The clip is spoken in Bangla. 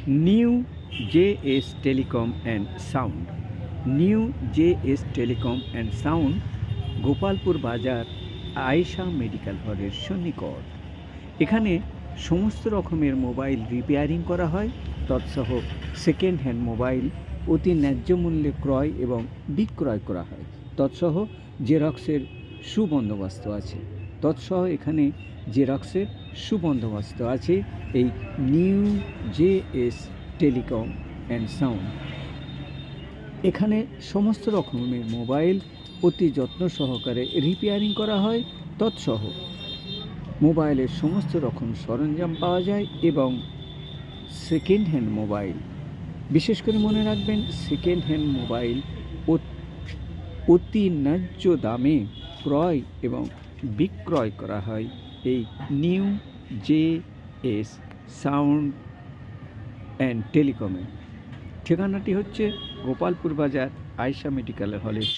New JS telecom and sound. New JS telecom and sound Gopalpur বাজার আয়েশা মেডিকেল হলের সন্নিকট। এখানে সমস্ত রকমের মোবাইল রিপেয়ারিং করা হয়, তৎসহ সেকেন্ড হ্যান্ড মোবাইল অতি ন্যায্য মূল্যে ক্রয় এবং বিক্রয় করা হয়। তৎসহ জেরক্সের সুবন্দোবস্ত আছে। এখানে জেরক্সের সুবন্দোবস্ত আছে এই new JS telecom and sound. এখানে সমস্ত রকমের মোবাইল অতি যত্ন সহকারে রিপেয়ারিং করা হয়, তৎসহ মোবাইলের সমস্ত রকম সরঞ্জাম পাওয়া যায় এবং সেকেন্ড হ্যান্ড মোবাইল, বিশেষ করে মনে রাখবেন সেকেন্ড হ্যান্ড মোবাইল অতি ন্যায্য দামে ক্রয় এবং বিক্রয় করা হয় এই নিউ জেএস সাউন্ড অ্যান্ড টেলিকমে। ঠিকানাটি হচ্ছে গোপালপুর বাজার আয়েশা মেডিকেল হলের